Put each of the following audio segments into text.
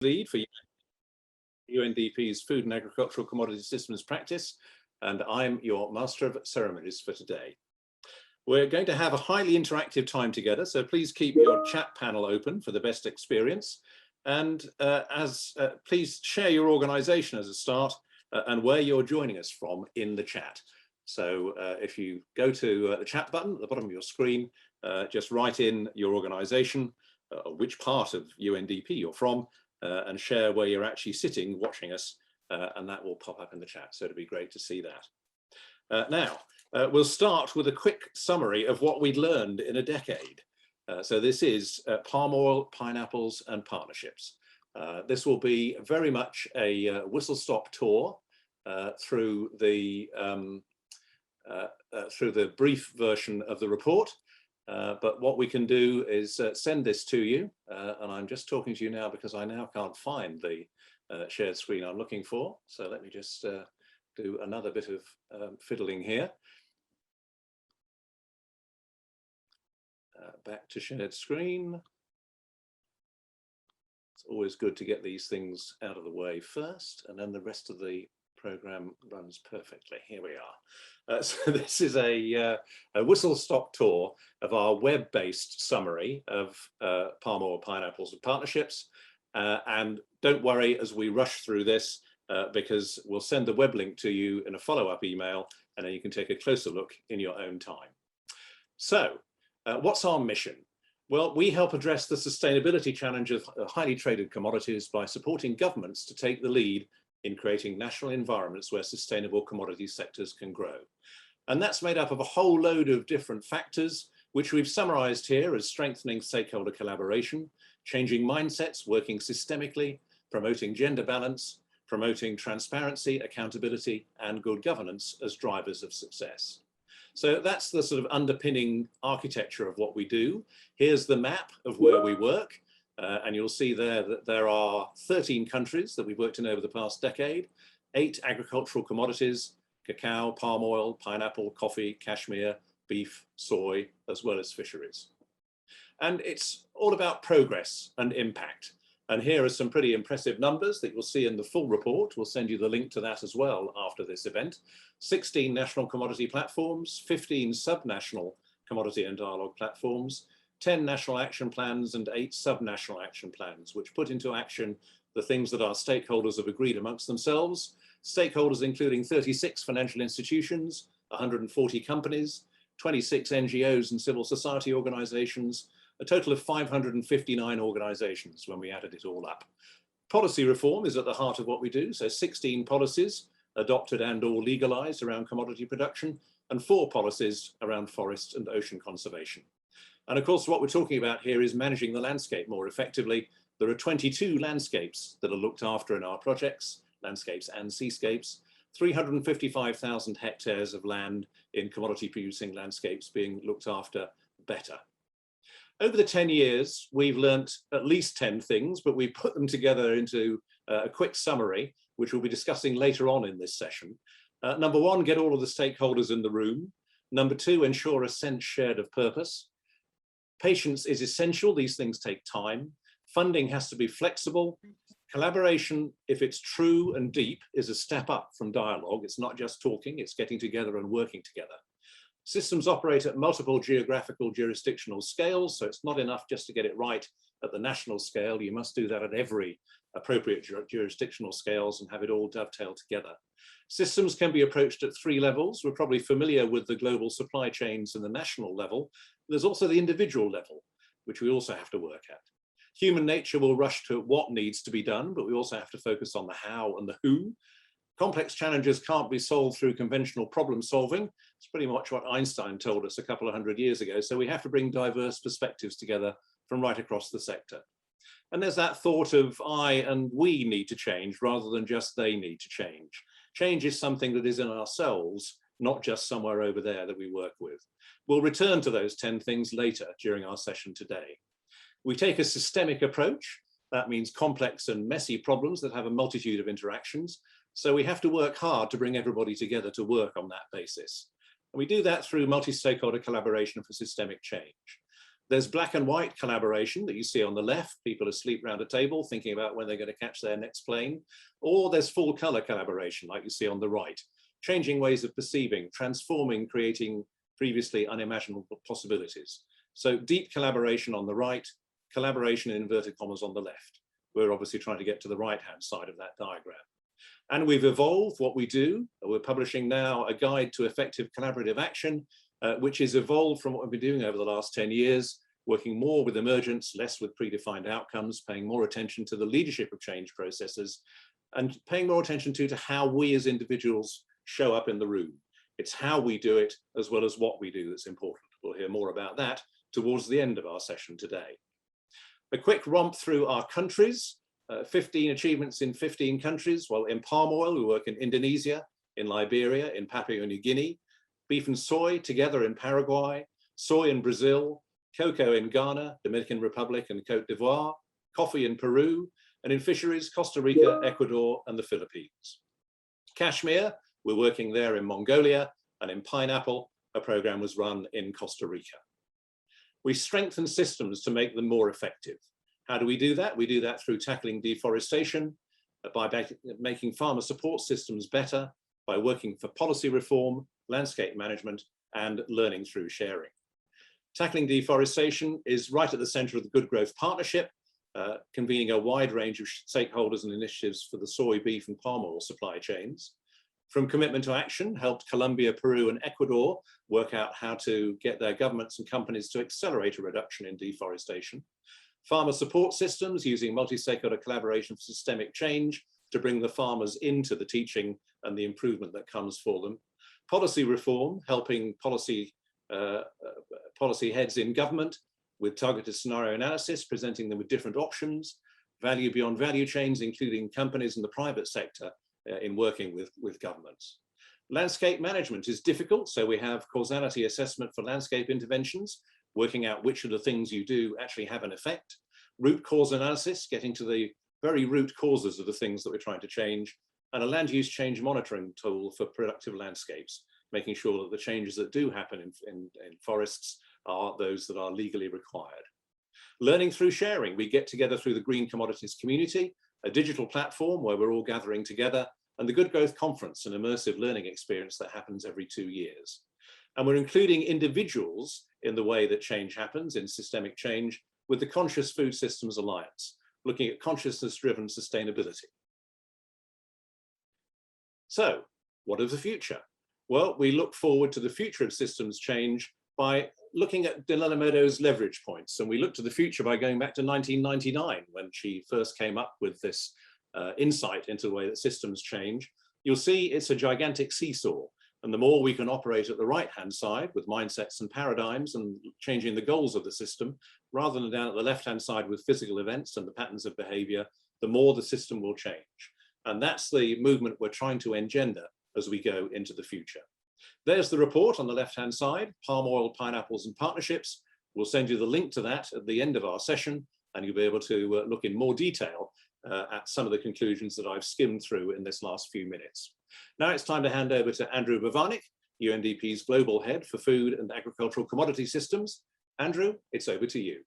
lead for UNDP's Food and Agricultural Commodity Systems practice, and I'm your Master of Ceremonies for today. We're going to have a highly interactive time together, so please keep your chat panel open for the best experience. And please share your organization as a start and where you're joining us from in the chat. So if you go to the chat button at the bottom of your screen, just write in your organization, which part of UNDP you're from, and share where you're actually sitting watching us, and that will pop up in the chat. So it'd be great to see that. Now, we'll start with a quick summary of what we'd learned in a decade. So this is palm oil, pineapples, and partnerships. This will be very much a whistle-stop tour through the brief version of the report. But what we can do is send this to you, and I'm just talking to you now because I now can't find the shared screen I'm looking for. So let me just do another bit of fiddling here. Back to shared screen. It's always good to get these things out of the way first, and then the rest of the program runs perfectly. Here we are. So this is a whistle-stop tour of our web-based summary of palm oil, pineapples, and partnerships. And don't worry as we rush through this, because we'll send the web link to you in a follow-up email, and then you can take a closer look in your own time. So what's our mission? Well, we help address the sustainability challenge of highly traded commodities by supporting governments to take the lead in creating national environments where sustainable commodity sectors can grow. And that's made up of a whole load of different factors, which we've summarized here as strengthening stakeholder collaboration, changing mindsets, working systemically, promoting gender balance, promoting transparency, accountability, and good governance as drivers of success. So that's the sort of underpinning architecture of what we do. Here's the map of where we work. And you'll see there that there are 13 countries that we've worked in over the past decade, 8 agricultural commodities, cacao, palm oil, pineapple, coffee, cashmere, beef, soy, as well as fisheries. And it's all about progress and impact. And here are some pretty impressive numbers that you'll see in the full report. We'll send you the link to that as well after this event. 16 national commodity platforms, 15 subnational commodity and dialogue platforms, 10 national action plans and 8 subnational action plans, which put into action the things that our stakeholders have agreed amongst themselves. Stakeholders including 36 financial institutions, 140 companies, 26 NGOs and civil society organizations, a total of 559 organizations when we added it all up. Policy reform is at the heart of what we do, so 16 policies adopted and or legalized around commodity production, and 4 policies around forest and ocean conservation. And of course, what we're talking about here is managing the landscape more effectively. There are 22 landscapes that are looked after in our projects, landscapes and seascapes, 355,000 hectares of land in commodity producing landscapes being looked after better. Over the 10 years, we've learnt at least 10 things, but we put them together into a quick summary, which we'll be discussing later on in this session. Number 1, get all of the stakeholders in the room. Number 2, ensure a sense shared of purpose. Patience is essential. These things take time. Funding has to be flexible. Collaboration, if it's true and deep, is a step up from dialogue. It's not just talking, it's getting together and working together. Systems operate at multiple geographical jurisdictional scales, so it's not enough just to get it right at the national scale. You must do that at every appropriate jurisdictional scales and have it all dovetail together. Systems can be approached at 3 levels. We're probably familiar with the global supply chains and the national level. There's also the individual level, which we also have to work at. Human nature will rush to what needs to be done, but we also have to focus on the how and the who. Complex challenges can't be solved through conventional problem solving. It's pretty much what Einstein told us a couple of 100 years ago. So we have to bring diverse perspectives together from right across the sector. And there's that thought of I and we need to change rather than just they need to change. Change is something that is in ourselves, not just somewhere over there that we work with. We'll return to those 10 things later during our session today. We take a systemic approach. That means complex and messy problems that have a multitude of interactions. So we have to work hard to bring everybody together to work on that basis. And we do that through multi-stakeholder collaboration for systemic change. There's black and white collaboration that you see on the left, people asleep around a table thinking about when they're going to catch their next plane. Or there's full color collaboration like you see on the right, changing ways of perceiving, transforming, creating previously unimaginable possibilities. So deep collaboration on the right, collaboration in inverted commas on the left. We're obviously trying to get to the right-hand side of that diagram. And we've evolved what we do. We're publishing now a guide to effective collaborative action, which is evolved from what we've been doing over the last 10 years, working more with emergence, less with predefined outcomes, paying more attention to the leadership of change processes, and paying more attention to how we as individuals show up in the room. It's how we do it as well as what we do that's important. We'll hear more about that towards the end of our session today. A quick romp through our countries, 15 achievements in 15 countries. Well, in palm oil, we work in Indonesia, in Liberia, in Papua New Guinea, beef and soy together in Paraguay, soy in Brazil, cocoa in Ghana, Dominican Republic and Cote d'Ivoire, coffee in Peru, and in fisheries, Costa Rica, Ecuador, and the Philippines. Cashmere, we're working there in Mongolia, and in pineapple, a program was run in Costa Rica. We strengthen systems to make them more effective. How do we do that? We do that through tackling deforestation, by making farmer support systems better, by working for policy reform, landscape management, and learning through sharing. Tackling deforestation is right at the center of the Good Growth Partnership, convening a wide range of stakeholders and initiatives for the soy, beef, and palm oil supply chains. From commitment to action, helped Colombia, Peru, and Ecuador work out how to get their governments and companies to accelerate a reduction in deforestation. Farmer support systems using multi-stakeholder collaboration for systemic change to bring the farmers into the teaching and the improvement that comes for them. Policy reform, helping policy heads in government with targeted scenario analysis, presenting them with different options, value beyond value chains, including companies in the private sector in working with governments. Landscape management is difficult, so we have causality assessment for landscape interventions, working out which of the things you do actually have an effect. Root cause analysis, getting to the very root causes of the things that we're trying to change, and a land use change monitoring tool for productive landscapes, making sure that the changes that do happen in forests are those that are legally required. Learning through sharing, we get together through the Green Commodities Community, a digital platform where we're all gathering together, and the Good Growth Conference, an immersive learning experience that happens every 2 years. And we're including individuals in the way that change happens, in systemic change, with the Conscious Food Systems Alliance, looking at consciousness-driven sustainability. So, what of the future? Well, we look forward to the future of systems change by looking at Delano-Meadows' leverage points. And we look to the future by going back to 1999, when she first came up with this insight into the way that systems change. You'll see it's a gigantic seesaw. And the more we can operate at the right-hand side with mindsets and paradigms and changing the goals of the system, rather than down at the left-hand side with physical events and the patterns of behavior, the more the system will change. And that's the movement we're trying to engender as we go into the future. There's the report on the left-hand side, palm oil, pineapples, and partnerships. We'll send you the link to that at the end of our session, and you'll be able to look in more detail at some of the conclusions that I've skimmed through in this last few minutes. Now it's time to hand over to Andrew Bavanik, UNDP's Global Head for Food and Agricultural Commodity Systems. Andrew, it's over to you.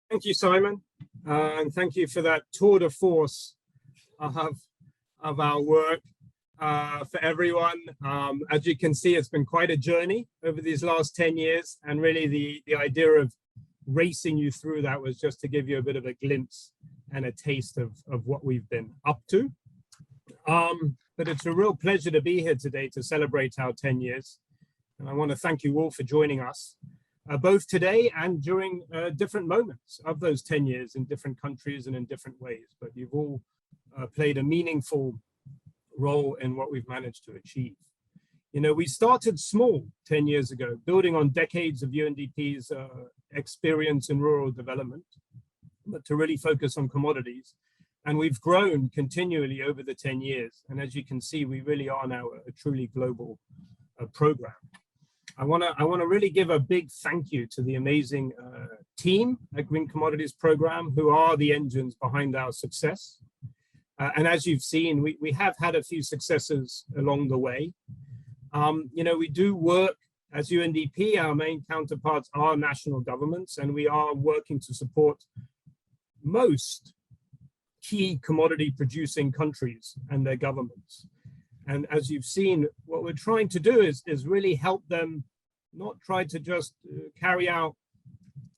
Thank you, Simon, and thank you for that tour de force of our work for everyone. As you can see, it's been quite a journey over these last 10 years, and really the idea of racing you through that was just to give you a bit of a glimpse and a taste of what we've been up to. But it's a real pleasure to be here today to celebrate our 10 years. And I want to thank you all for joining us, both today and during different moments of those 10 years in different countries and in different ways. But you've all played a meaningful role in what we've managed to achieve. You know, we started small 10 years ago, building on decades of UNDP's experience in rural development, but to really focus on commodities. And we've grown continually over the 10 years. And as you can see, we really are now a truly global program. I want to really give a big thank you to the amazing team at Green Commodities Program, who are the engines behind our success. And as you've seen, we have had a few successes along the way. We do work as UNDP. Our main counterparts are national governments, and we are working to support most key commodity producing countries and their governments. And as you've seen, what we're trying to do is really help them not try to just carry out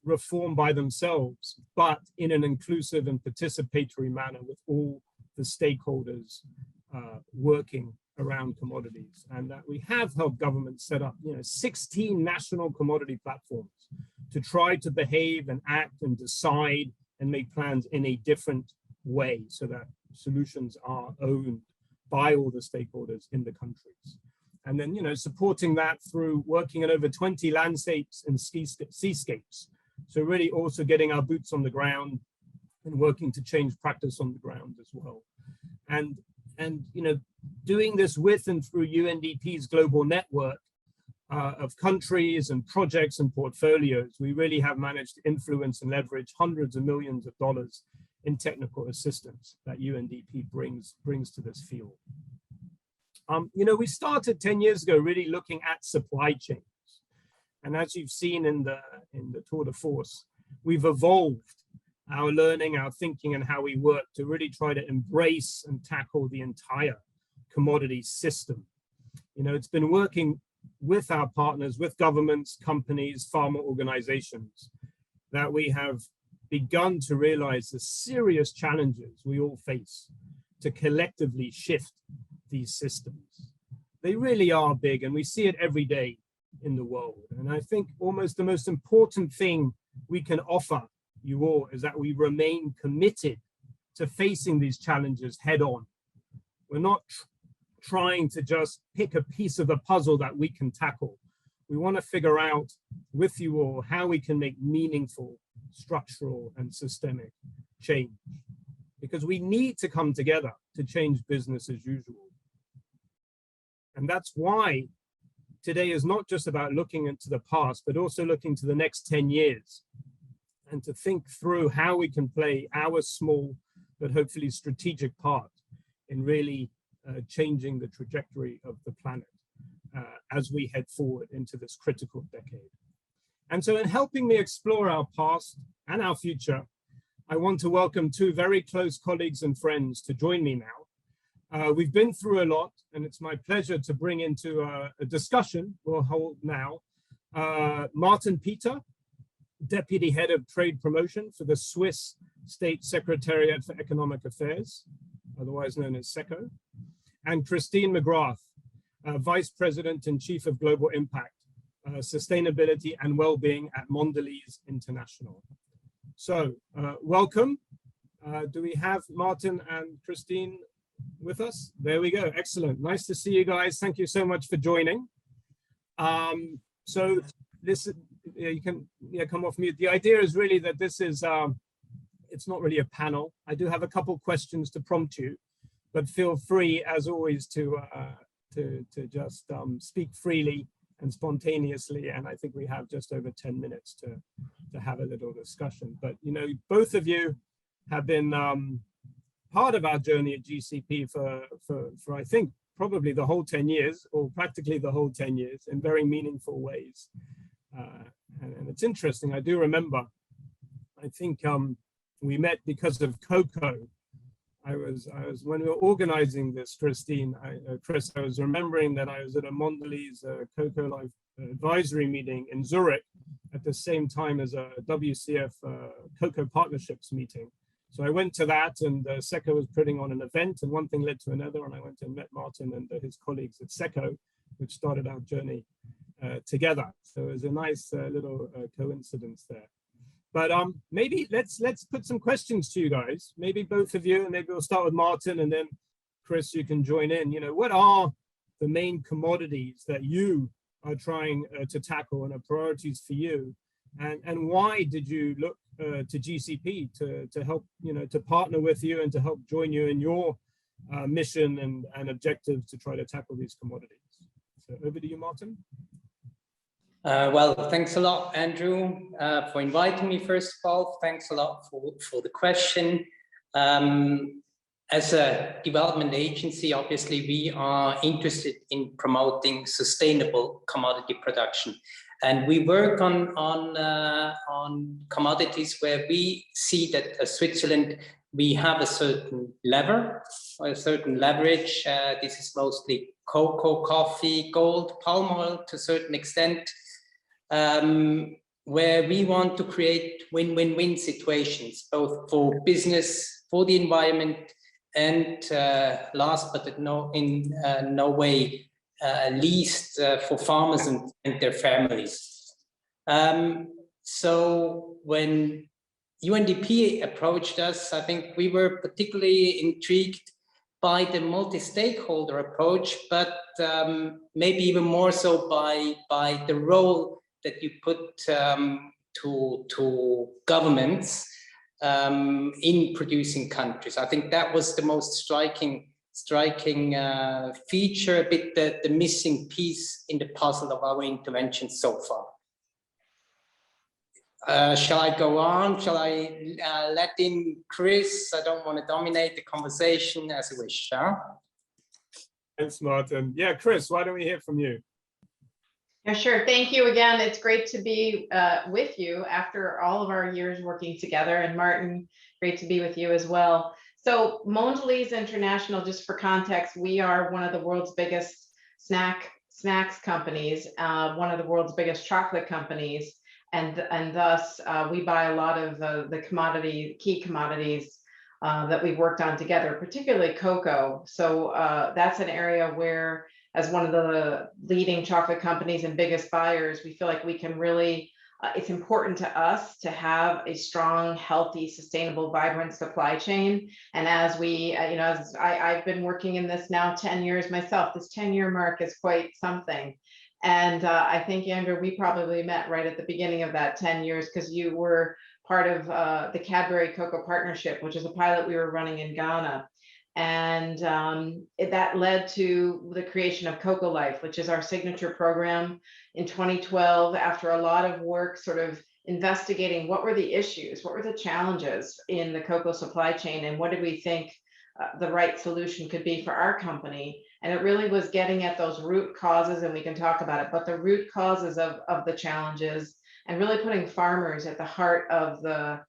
reform by themselves, but in an inclusive and participatory manner with all the stakeholders working around commodities. And that we have helped governments set up 16 national commodity platforms to try to behave and act and decide and make plans in a different way so that solutions are owned by all the stakeholders in the countries. And then, supporting that through working in over 20 landscapes and seascapes. So really also getting our boots on the ground and working to change practice on the ground as well. And doing this with and through UNDP's global network of countries and projects and portfolios, we really have managed to influence and leverage hundreds of millions of dollars in technical assistance that UNDP brings to this field. We started 10 years ago really looking at supply chains. And as you've seen in the tour de force, we've evolved our learning, our thinking, and how we work to really try to embrace and tackle the entire commodity system. It's been working with our partners, with governments, companies, farmer organizations, that we have begun to realize the serious challenges we all face to collectively shift these systems. They really are big, and we see it every day in the world. And I think almost the most important thing we can offer you all is that we remain committed to facing these challenges head on. We're not trying to just pick a piece of the puzzle that we can tackle. We want to figure out with you all how we can make meaningful, structural, and systemic change, because we need to come together to change business as usual. And that's why today is not just about looking into the past, but also looking to the next 10 years and to think through how we can play our small, but hopefully strategic part in really changing the trajectory of the planet as we head forward into this critical decade. And so in helping me explore our past and our future, I want to welcome two very close colleagues and friends to join me now. We've been through a lot, and it's my pleasure to bring into a discussion we'll hold now Martin Peter, Deputy Head of Trade Promotion for the Swiss State Secretariat for Economic Affairs, otherwise known as SECO, and Christine McGrath, Vice President and Chief of Global Impact, Sustainability and Wellbeing at Mondelez International. So welcome. Do we have Martin and Christine with us? There we go. Excellent. Nice to see you guys. Thank you so much for joining. So this, you can come off mute. The idea is really that this is, it's not really a panel. I do have a couple questions to prompt you, but feel free, as always, to just speak freely and spontaneously. And I think we have just over 10 minutes to have a little discussion. But, both of you have been part of our journey at GCP for I think, probably the whole 10 years, or practically the whole 10 years in very meaningful ways. And it's interesting, I do remember, I think we met because of cocoa. I was when we were organizing this, Christine, Chris, I was remembering that I was at a Mondelez Cocoa Life advisory meeting in Zurich at the same time as a WCF Cocoa Partnerships meeting. So I went to that, and SECO was putting on an event, and one thing led to another, and I went and met Martin and his colleagues at SECO, which started our journey together. So it was a nice little coincidence there. But maybe let's put some questions to you guys, maybe both of you, and maybe we'll start with Martin, and then Chris, you can join in. What are the main commodities that you are trying to tackle and are priorities for you? And why did you look to GCP to help, to partner with you and to help join you in your mission and objectives to try to tackle these commodities? So over to you, Martin. Well, thanks a lot, Andrew, for inviting me, first of all. Thanks a lot for the question. as a development agency, obviously, we are interested in promoting sustainable commodity production. And we work on commodities where we see that Switzerland, we have a certain lever, or a certain leverage. This is mostly cocoa, coffee, gold, palm oil to a certain extent, where we want to create win-win-win situations, both for business, for the environment, and last but in no way least for farmers and their families. So when UNDP approached us, I think we were particularly intrigued by the multi-stakeholder approach, but maybe even more so by the role that you put to governments in producing countries. I think that was the most striking feature, a bit the missing piece in the puzzle of our intervention so far. Shall I go on? Shall I let in Chris? I don't want to dominate the conversation, as you wish. Huh? Thanks, Martin. Yeah, Chris, why don't we hear from you? Yeah, sure. Thank you again. It's great to be with you after all of our years working together. And Martin, great to be with you as well. So Mondelez International, just for context, we are one of the world's biggest snacks companies, one of the world's biggest chocolate companies. And thus we buy a lot of the key commodities that we've worked on together, particularly cocoa. So that's an area where, as one of the leading chocolate companies and biggest buyers, we feel like we can really, it's important to us to have a strong, healthy, sustainable, vibrant supply chain. And as we, as I've been working in this now 10 years myself, this 10-year mark is quite something. And I think, Andrew, we probably met right at the beginning of that 10 years because you were part of the Cadbury Cocoa Partnership, which is a pilot we were running in Ghana. And that led to the creation of Cocoa Life, which is our signature program in 2012, after a lot of work sort of investigating what were the issues, what were the challenges in the cocoa supply chain, and what did we think the right solution could be for our company. And it really was getting at those root causes, and we can talk about it, but the root causes of the challenges, and really putting farmers at the heart of the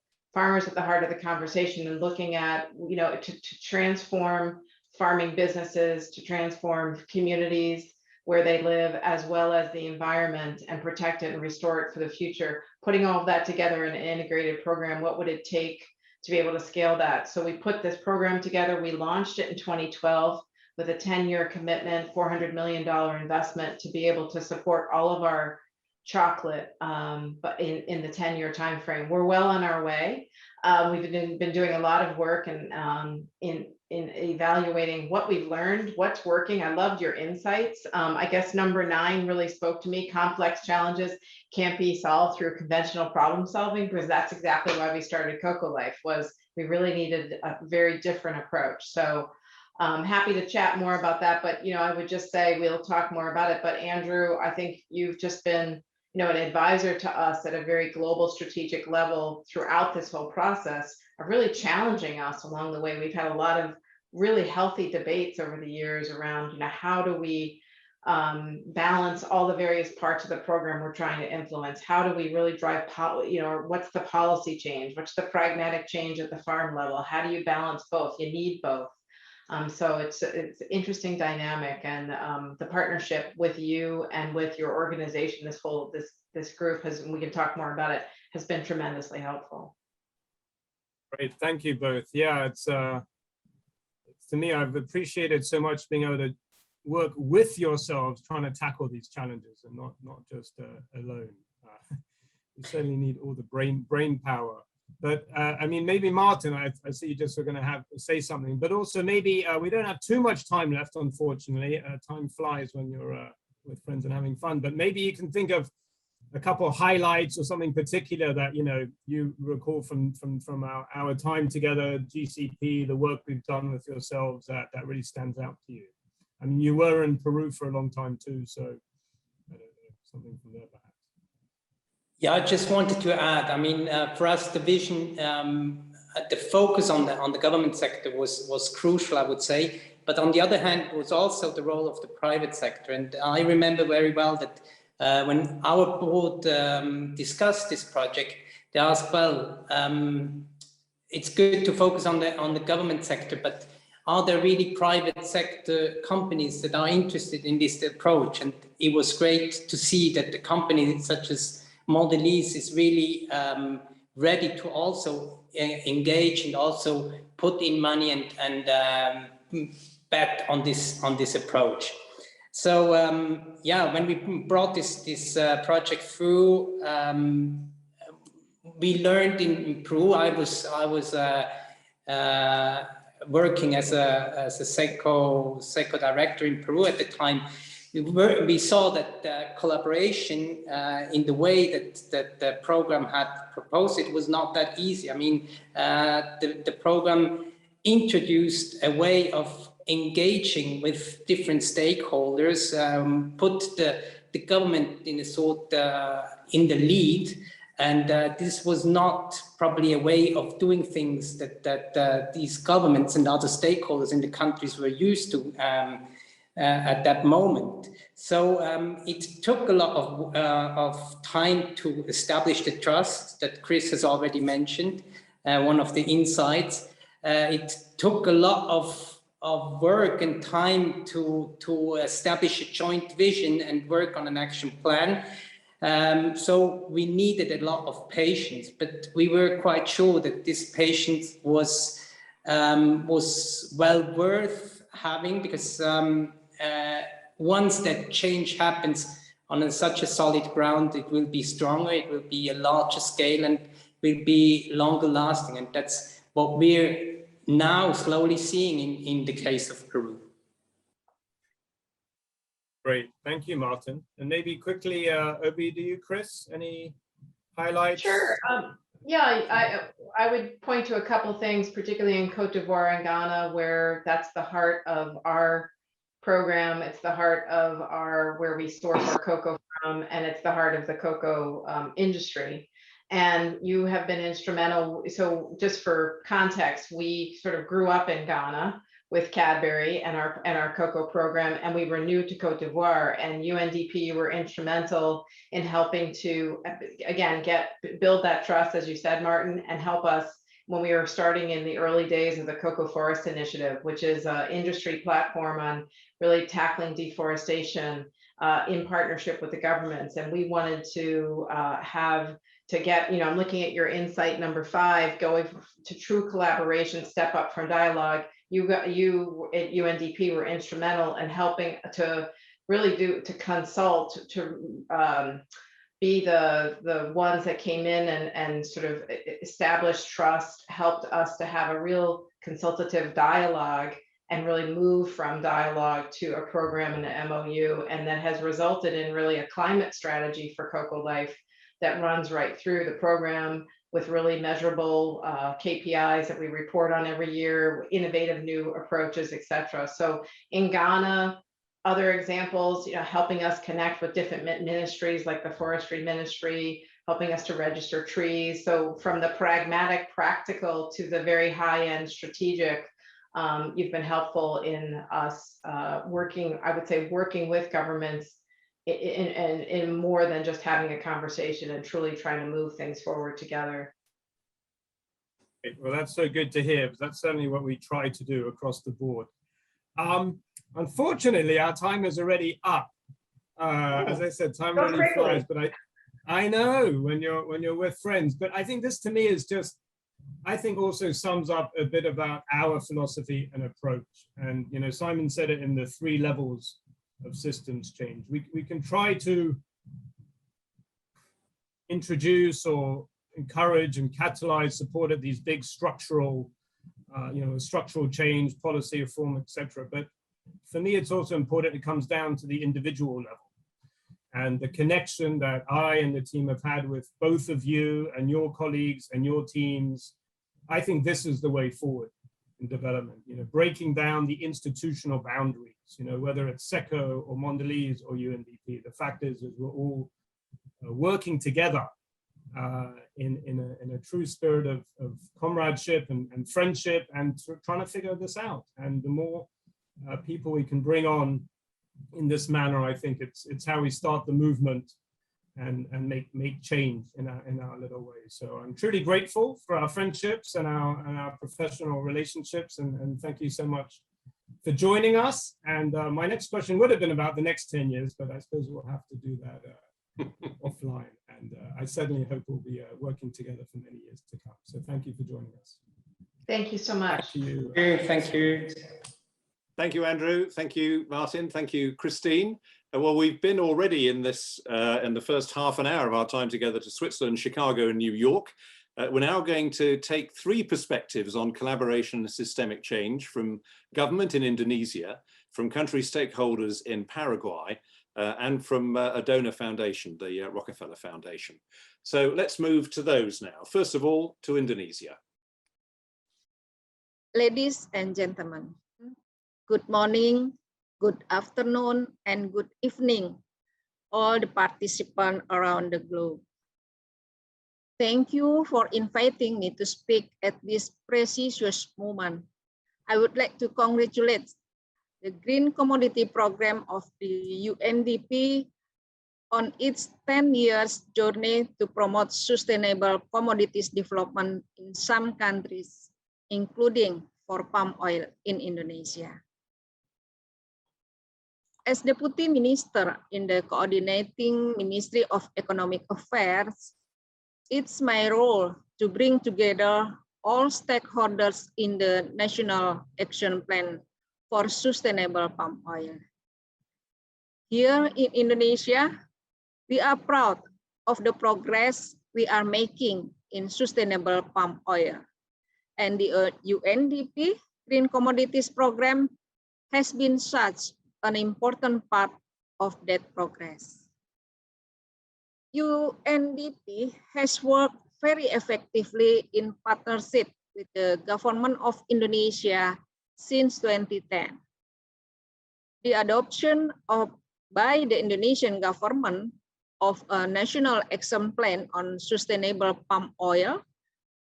conversation, and looking at, to transform farming businesses, to transform communities where they live, as well as the environment, and protect it and restore it for the future. Putting all of that together in an integrated program, what would it take to be able to scale that? So we put this program together. We launched it in 2012 with a 10-year commitment, $400 million investment to be able to support all of our chocolate, but in the 10-year time frame. We're well on our way. We've been doing a lot of work and in evaluating what we've learned, what's working. I loved your insights. I guess number 9 really spoke to me. Complex challenges can't be solved through conventional problem solving, because that's exactly why we started Cocoa Life, was we really needed a very different approach. So happy to chat more about that, but I would just say we'll talk more about it. But Andrew, I think you've just been an advisor to us at a very global strategic level throughout this whole process of really challenging us along the way. We've had a lot of really healthy debates over the years around, how do we balance all the various parts of the program we're trying to influence? How do we really drive, what's the policy change? What's the pragmatic change at the farm level? How do you balance both? You need both. So it's an interesting dynamic, and the partnership with you and with your organization, this group has, and we can talk more about it, has been tremendously helpful. Great, thank you both. Yeah, it's to me, I've appreciated so much being able to work with yourselves trying to tackle these challenges, and not just alone. You certainly need all the brain power. But I mean, maybe Martin, I see you just are going to say something, but also maybe we don't have too much time left, unfortunately. Time flies when you're with friends and having fun, but maybe you can think of a couple of highlights or something particular that, you recall from our time together at GCP, the work we've done with yourselves that really stands out to you. I mean, you were in Peru for a long time too, so I don't know, something from there perhaps. Yeah, I just wanted to add, I mean, for us, the vision the focus on the government sector was crucial, I would say. But on the other hand, it was also the role of the private sector. And I remember very well that when our board discussed this project, they asked, well, it's good to focus on the government sector, but are there really private sector companies that are interested in this approach? And it was great to see that the company such as Mondelez is really ready to also engage and also put in money and bet on this approach. So yeah, when we brought this project through, we learned in Peru. I was working as a SECO director in Peru at the time. We saw that collaboration in the way that the program had proposed it was not that easy. I mean, the program introduced a way of engaging with different stakeholders, put the government in a sort in the lead. And this was not probably a way of doing things that these governments and other stakeholders in the countries were used to at that moment. So it took a lot of time to establish the trust that Chris has already mentioned, one of the insights. It took a lot of work and time to establish a joint vision and work on an action plan. So we needed a lot of patience, but we were quite sure that this patience was well worth having, because once that change happens on such a solid ground, it will be stronger, it will be a larger scale, and will be longer lasting. And that's what we're now slowly seeing in the case of Peru. Great, thank you, Martin. And maybe quickly, Obi, do you, Chris, any highlights? Sure. Yeah, I would point to a couple things, particularly in Cote d'Ivoire and Ghana, where that's the heart of our program. It's the heart of where we source our cocoa from, and it's the heart of the cocoa industry. And you have been instrumental. So just for context, we sort of grew up in Ghana with Cadbury and our cocoa program, and we were new to Cote d'Ivoire, and UNDP were instrumental in helping to, again, build that trust, as you said, Martin, and help us when we were starting in the early days of the Cocoa Forest Initiative, which is an industry platform on really tackling deforestation in partnership with the governments. And we wanted to get, I'm looking at your insight number 5, going to true collaboration, step up from dialogue. You at UNDP were instrumental in helping to really to consult, to be the ones that came in and sort of established trust, helped us to have a real consultative dialogue and really move from dialogue to a program and an MOU. And that has resulted in really a climate strategy for Cocoa Life that runs right through the program, with really measurable KPIs that we report on every year, innovative new approaches, et cetera. So in Ghana, other examples, helping us connect with different ministries like the forestry ministry, helping us to register trees. So from the pragmatic, practical to the very high-end strategic, you've been helpful in us working, I would say, working with governments in more than just having a conversation, and truly trying to move things forward together. Well, that's so good to hear, because that's certainly what we try to do across the board. Unfortunately, our time is already up. As I said, time really flies, but I know when you're with friends, but I think this to me is just, I think also sums up a bit about our philosophy and approach. And Simon said it in the 3 levels of systems change. We can try to introduce or encourage and catalyze support at these big structural, structural change, policy reform, etc. But for me, it's also important it comes down to the individual level, and the connection that I and the team have had with both of you and your colleagues and your teams. I think this is the way forward in development, breaking down the institutional boundaries, whether it's SECO or Mondelez or UNDP. The fact is we're all working together in a true spirit of comradeship and friendship, and trying to figure this out. And the more people we can bring on in this manner, I think it's how we start the movement and make change in our little way. So I'm truly grateful for our friendships and our professional relationships, and thank you so much for joining us. And my next question would have been about the next 10 years, but I suppose we'll have to do that offline. And I certainly hope we'll be working together for many years to come. So thank you for joining us. Thank you so much. Back to you. Thank you. Thank you, Andrew. Thank you, Martin. Thank you, Christine. Well, we've been already in this in the first half an hour of our time together to Switzerland, Chicago, and New York. We're now going to take 3 perspectives on collaboration and systemic change from government in Indonesia, from country stakeholders in Paraguay, and from a donor foundation, the Rockefeller Foundation. So let's move to those now. First of all, to Indonesia. Ladies and gentlemen, good morning, good afternoon, and good evening, all the participants around the globe. Thank you for inviting me to speak at this precious moment. I would like to congratulate the Green Commodity Program of the UNDP on its 10 years journey to promote sustainable commodities development in some countries, including for palm oil in Indonesia. As Deputy Minister in the Coordinating Ministry of Economic Affairs, it's my role to bring together all stakeholders in the National Action Plan for Sustainable Palm Oil. Here in Indonesia, we are proud of the progress we are making in sustainable palm oil. And the UNDP Green Commodities Program has been such an important part of that progress. UNDP has worked very effectively in partnership with the government of Indonesia since 2010. The adoption by the Indonesian government of a National Action Plan on Sustainable Palm Oil,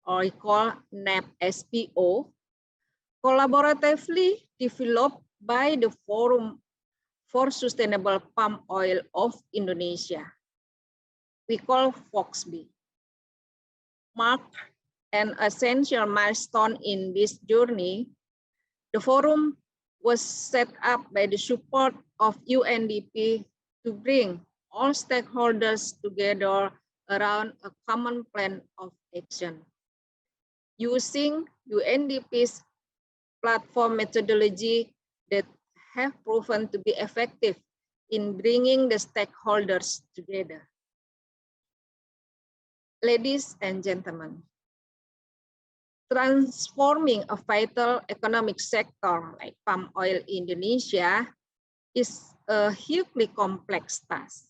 or called NAP-SPO, collaboratively developed by the Forum for Sustainable Palm Oil of Indonesia, we call FOXB, marked an essential milestone in this journey. The forum was set up by the support of UNDP to bring all stakeholders together around a common plan of action. Using UNDP's platform methodology that have proven to be effective in bringing the stakeholders together. Ladies and gentlemen, transforming a vital economic sector like palm oil in Indonesia is a hugely complex task.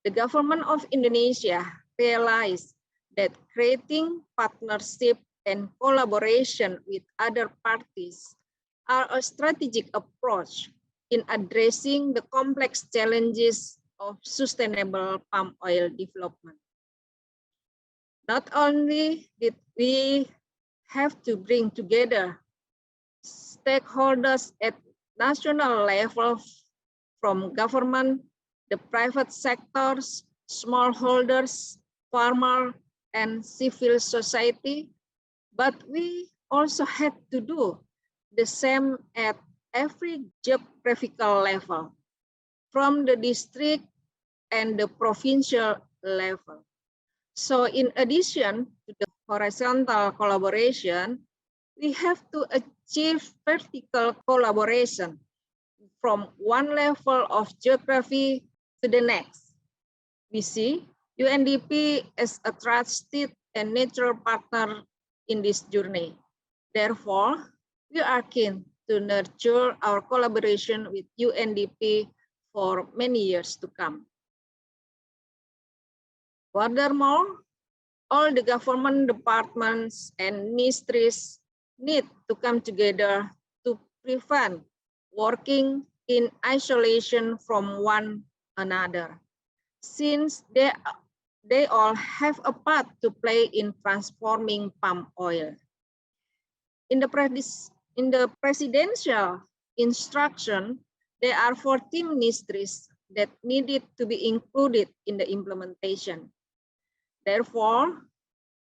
The government of Indonesia realized that creating partnership and collaboration with other parties are a strategic approach in addressing the complex challenges of sustainable palm oil development. Not only did we have to bring together stakeholders at national level from government, the private sectors, smallholders, farmers, and civil society, but we also had to do the same at every geographical level, from the district and the provincial level. So in addition to the horizontal collaboration, we have to achieve vertical collaboration from one level of geography to the next. We see UNDP as a trusted and natural partner in this journey. Therefore, we are keen to nurture our collaboration with UNDP for many years to come. Furthermore, all the government departments and ministries need to come together to prevent working in isolation from one another, since they they all have a part to play in transforming palm oil. In the presidential instruction, there are 40 ministries that needed to be included in the implementation. Therefore,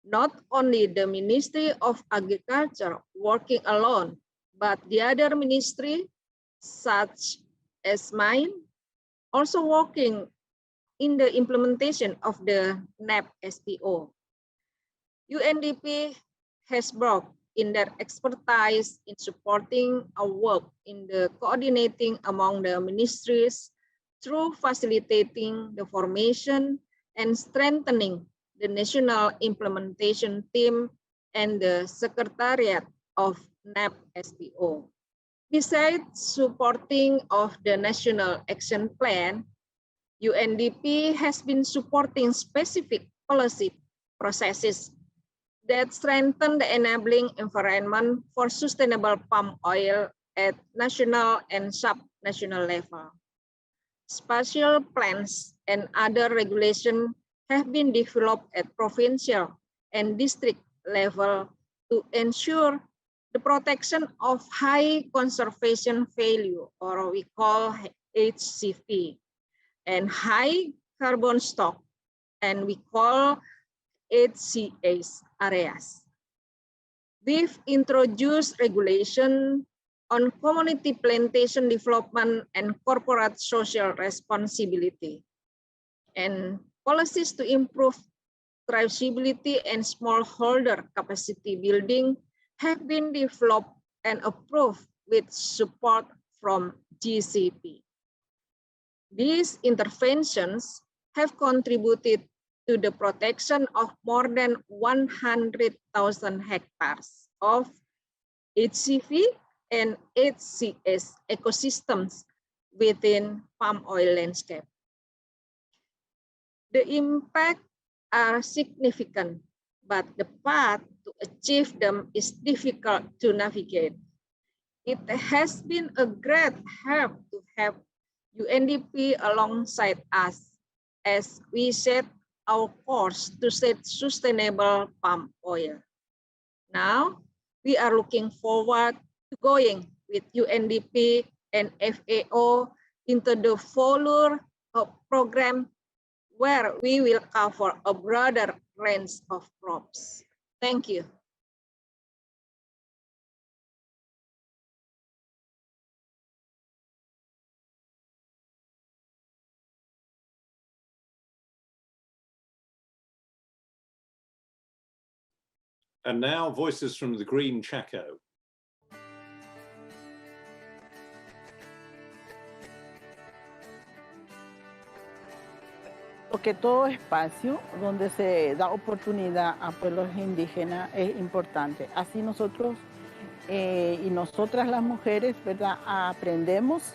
not only the Ministry of Agriculture working alone, but the other ministry, such as mine, also working in the implementation of the NAP SPO. UNDP has brought in their expertise in supporting our work in the coordinating among the ministries through facilitating the formation and strengthening the national implementation team and the secretariat of NAP SPO. Besides supporting of the National Action Plan, UNDP has been supporting specific policy processes that strengthen the enabling environment for sustainable palm oil at national and sub-national level. Spatial plans and other regulations have been developed at provincial and district level to ensure the protection of high conservation value, or we call HCV, and high carbon stock, and we call HCS areas. We've introduced regulation on community plantation development and corporate social responsibility, and policies to improve traceability and smallholder capacity building have been developed and approved with support from GCP. These interventions have contributed to the protection of more than 100,000 hectares of HCV and HCS ecosystems within palm oil landscape. The impact are significant, but the path to achieve them is difficult to navigate. It has been a great help to have UNDP alongside us as we set our course to set sustainable palm oil. Now, we are looking forward to going with UNDP and FAO into the follower program where we will cover a broader range of crops. Thank you. And now voices from the Green Chaco. Que todo espacio donde se da oportunidad a pueblos indígenas es importante. Así nosotros y nosotras las mujeres, ¿verdad? Aprendemos,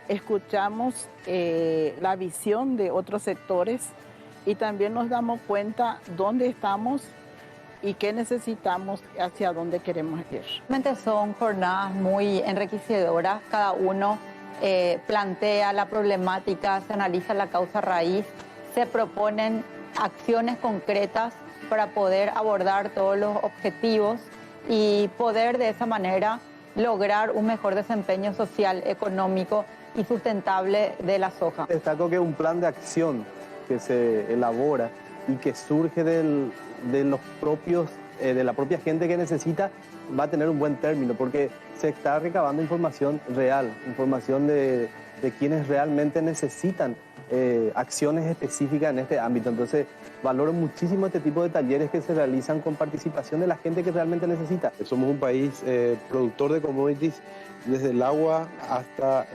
escuchamos la visión de otros sectores y también nos damos cuenta dónde estamos y qué necesitamos, hacia dónde queremos ir. Realmente son jornadas muy enriquecedoras. Cada uno plantea la problemática, se analiza la causa raíz, se proponen acciones concretas para poder abordar todos los objetivos y poder de esa manera lograr un mejor desempeño social, económico y sustentable de la soja. Destaco que es un plan de acción que se elabora y que surge de los propios, de la propia gente que necesita, va a tener un buen término, porque se está recabando información real, información de quienes realmente necesitan acciones específicas en este ámbito. Entonces, valoro muchísimo este tipo de talleres que se realizan con participación de la gente que realmente necesita. Somos un país productor de commodities, desde el agua hasta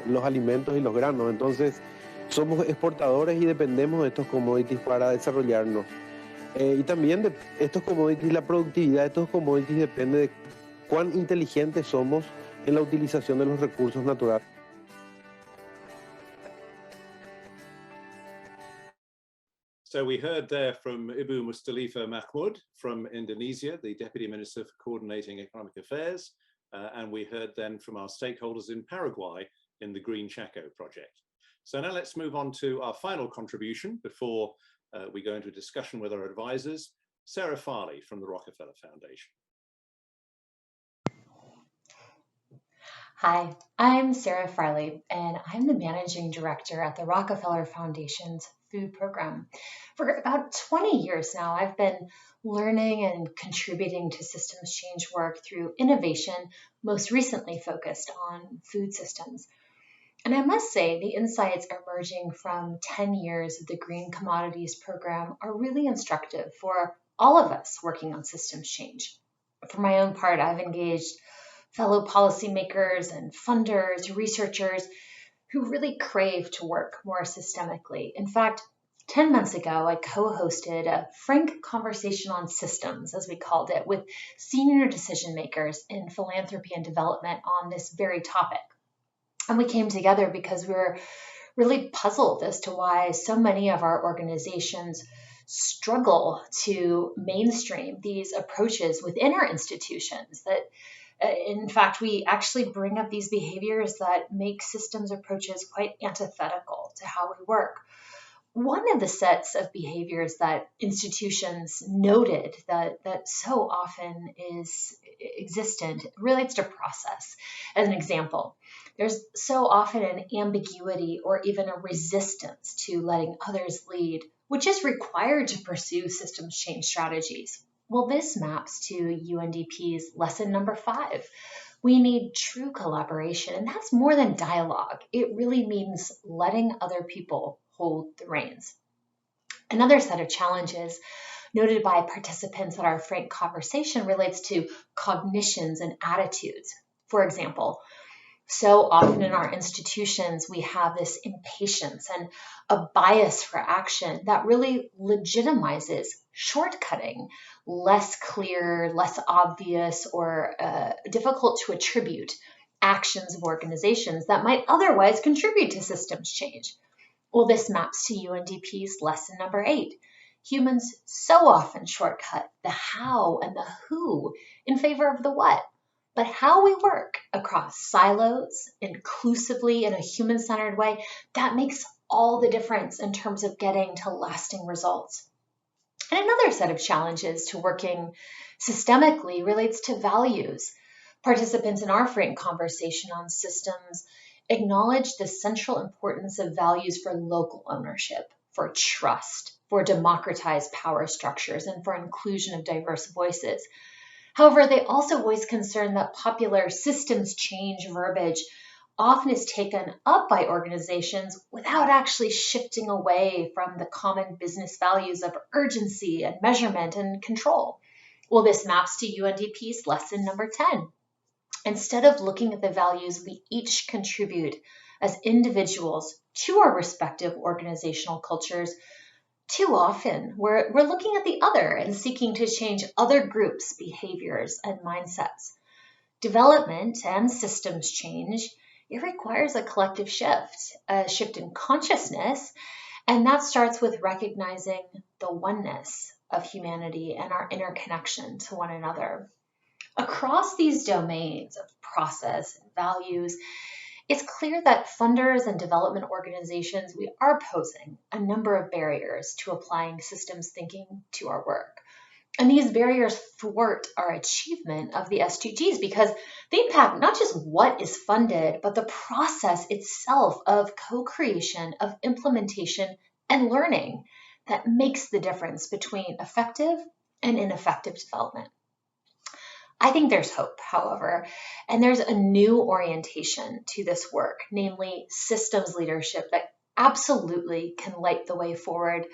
los alimentos y los granos. Entonces, somos exportadores y dependemos de estos commodities para desarrollarnos. Y también de estos commodities, la productividad de estos commodities depende de cuán inteligentes somos en la utilización de los recursos naturales. So we heard there from Ibu Mustalifa Mahmud from Indonesia, the Deputy Minister for Coordinating Economic Affairs, and we heard then from our stakeholders in Paraguay in the Green Chaco project. So now let's move on to our final contribution before we go into a discussion with our advisors. Sarah Farley from the Rockefeller Foundation. Hi, I'm Sarah Farley, and I'm the Managing Director at the Rockefeller Foundation's Food Program. For about 20 years now, I've been learning and contributing to systems change work through innovation, most recently focused on food systems. And I must say, the insights emerging from 10 years of the Green Commodities Program are really instructive for all of us working on systems change. For my own part, I've engaged fellow policymakers and funders, researchers who really crave to work more systemically. In fact, 10 months ago, I co-hosted a frank conversation on systems, as we called it, with senior decision makers in philanthropy and development on this very topic. And we came together because we were really puzzled as to why so many of our organizations struggle to mainstream these approaches within our institutions. That in fact, we actually bring up these behaviors that make systems approaches quite antithetical to how we work. One of the sets of behaviors that institutions noted that so often is existent relates to process. As an example, there's so often an ambiguity or even a resistance to letting others lead, which is required to pursue systems change strategies. Well, this maps to UNDP's lesson number 5. We need true collaboration, and that's more than dialogue. It really means letting other people hold the reins. Another set of challenges noted by participants at our frank conversation relates to cognitions and attitudes. For example, so often in our institutions, we have this impatience and a bias for action that really legitimizes shortcutting, less clear, less obvious, or difficult to attribute actions of organizations that might otherwise contribute to systems change. Well, this maps to UNDP's lesson number 8. Humans so often shortcut the how and the who in favor of the what. But how we work across silos, inclusively in a human-centered way, that makes all the difference in terms of getting to lasting results. And another set of challenges to working systemically relates to values. Participants in our frank conversation on systems acknowledge the central importance of values for local ownership, for trust, for democratized power structures, and for inclusion of diverse voices. However, they also voice concern that popular systems change verbiage often is taken up by organizations without actually shifting away from the common business values of urgency and measurement and control. Well, this maps to UNDP's lesson number 10. Instead of looking at the values we each contribute as individuals to our respective organizational cultures, too often, we're looking at the other and seeking to change other groups' behaviors and mindsets. Development and systems change, it requires a collective shift, a shift in consciousness, and that starts with recognizing the oneness of humanity and our interconnection to one another. Across these domains of process and values, it's clear that funders and development organizations, we are posing a number of barriers to applying systems thinking to our work. And these barriers thwart our achievement of the SDGs because they impact not just what is funded, but the process itself of co-creation, of implementation, and learning that makes the difference between effective and ineffective development. I think there's hope, however, and there's a new orientation to this work, namely systems leadership that absolutely can light the way forward.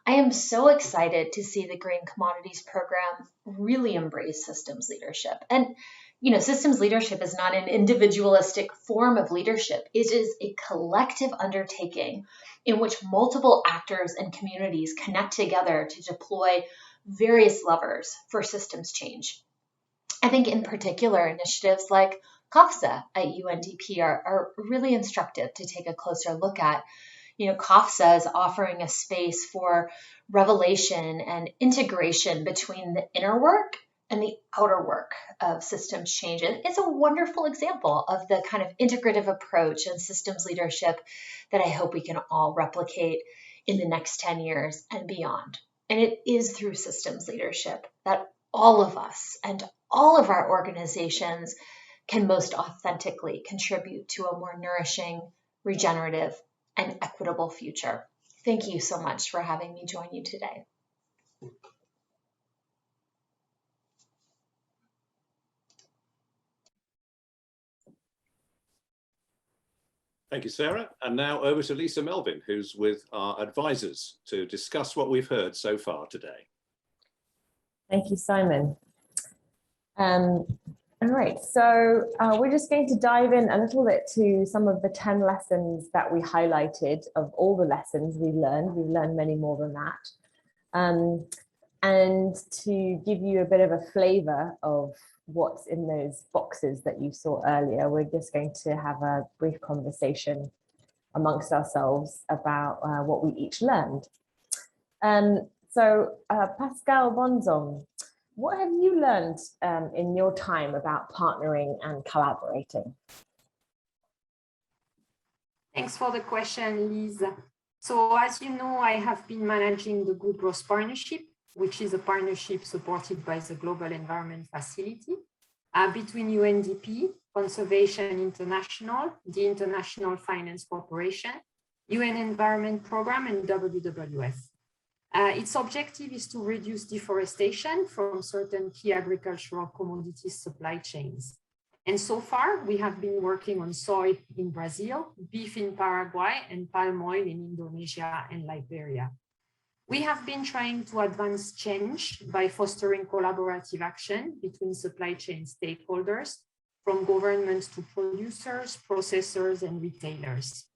I am so excited to see the Green Commodities Program really embrace systems leadership. And, systems leadership is not an individualistic form of leadership. It is a collective undertaking in which multiple actors and communities connect together to deploy various levers for systems change. I think in particular, initiatives like COFSA at UNDP are really instructive to take a closer look at. COFSA is offering a space for revelation and integration between the inner work and the outer work of systems change. And it's a wonderful example of the kind of integrative approach and systems leadership that I hope we can all replicate in the next 10 years and beyond. And it is through systems leadership that all of us and all of our organizations can most authentically contribute to a more nourishing, regenerative, and equitable future. Thank you so much for having me join you today. Thank you, Sarah. And now over to Lisa Melvin, who's with our advisors to discuss what we've heard so far today. Thank you, Simon. All right, so we're just going to dive in a little bit to some of the 10 lessons that we highlighted of all the lessons we've learned. We've learned many more than that. And to give you a bit of a flavor of what's in those boxes that you saw earlier, we're just going to have a brief conversation amongst ourselves about what we each learned. So Pascal Bonzon, what have you learned in your time about partnering and collaborating? Thanks for the question, Liz. So as you know, I have been managing the Good Growth Partnership, which is a partnership supported by the Global Environment Facility between UNDP, Conservation International, the International Finance Corporation, UN Environment Programme, and WWF. Its objective is to reduce deforestation from certain key agricultural commodities supply chains. And so far, we have been working on soy in Brazil, beef in Paraguay, and palm oil in Indonesia and Liberia. We have been trying to advance change by fostering collaborative action between supply chain stakeholders, from governments to producers, processors, and retailers.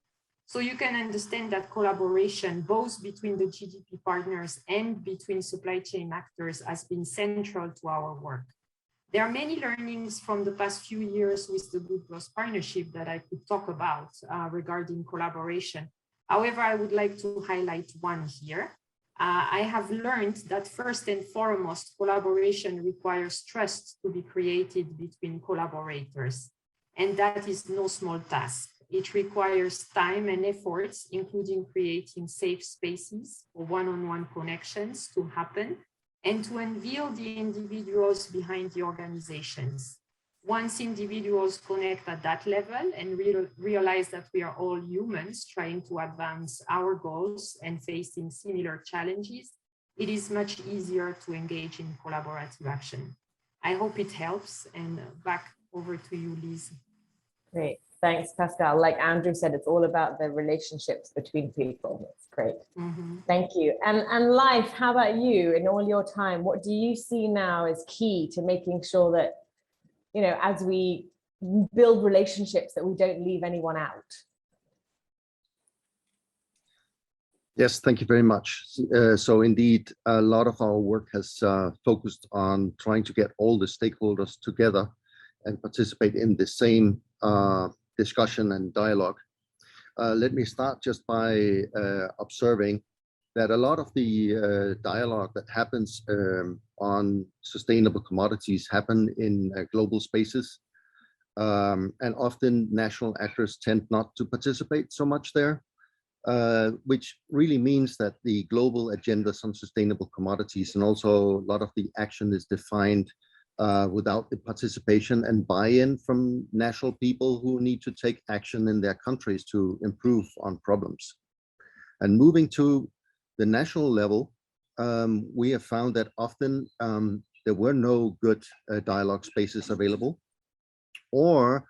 So you can understand that collaboration, both between the GDP partners and between supply chain actors, has been central to our work. There are many learnings from the past few years with the Good Growth Partnership that I could talk about regarding collaboration. However, I would like to highlight one here. I have learned that first and foremost, collaboration requires trust to be created between collaborators. And that is no small task. It requires time and efforts, including creating safe spaces for one-on-one connections to happen and to unveil the individuals behind the organizations. Once individuals connect at that level and realize that we are all humans trying to advance our goals and facing similar challenges, it is much easier to engage in collaborative action. I hope it helps, and back over to you, Liz. Great. Thanks, Pascal. Like Andrew said, it's all about the relationships between people. It's great. Mm-hmm. Thank you. And Life, how about you in all your time? What do you see now as key to making sure that, you know, as we build relationships, that we don't leave anyone out? Yes, thank you very much. So indeed, a lot of our work has focused on trying to get all the stakeholders together and participate in the same discussion and dialogue. Let me start just by observing that a lot of the dialogue that happens on sustainable commodities happen in global spaces. And often national actors tend not to participate so much there, which really means that the global agendas on sustainable commodities and also a lot of the action is defined without the participation and buy-in from national people who need to take action in their countries to improve on problems. And moving to the national level, we have found that often there were no good dialogue spaces available, or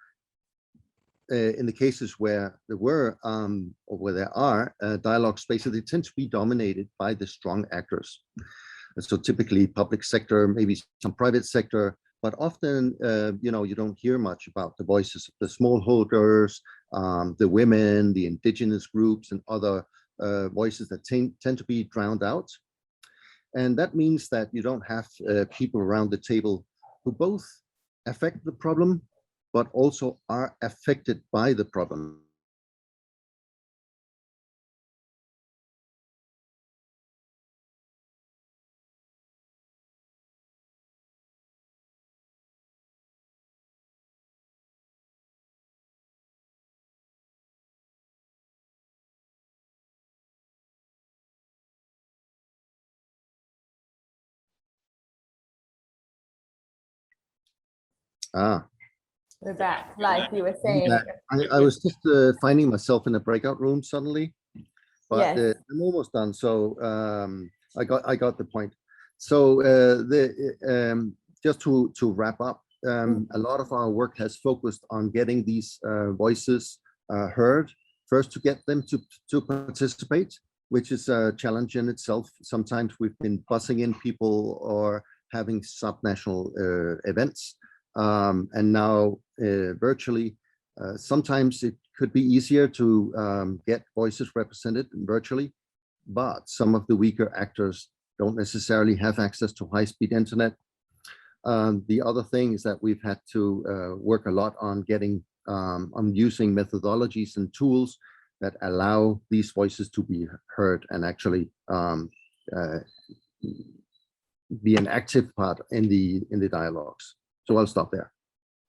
in the cases where there were or where there are dialogue spaces, they tend to be dominated by the strong actors. So typically public sector, maybe some private sector, but often, you know, you don't hear much about the voices of the smallholders, the women, the indigenous groups, and other voices that tend to be drowned out. And that means that you don't have people around the table who both affect the problem, but also are affected by the problem. We're back. Like you were saying. I was just finding myself in a breakout room suddenly, but Yes. I'm almost done. So I got the point. So just to wrap up, a lot of our work has focused on getting these voices heard. First, to get them to participate, which is a challenge in itself. Sometimes we've been bussing in people or having subnational events, and now virtually. Sometimes it could be easier to get voices represented virtually, but some of the weaker actors don't necessarily have access to high-speed internet. The other thing is that we've had to work a lot on getting on using methodologies and tools that allow these voices to be heard and actually be an active part in the dialogues. So I'll stop there.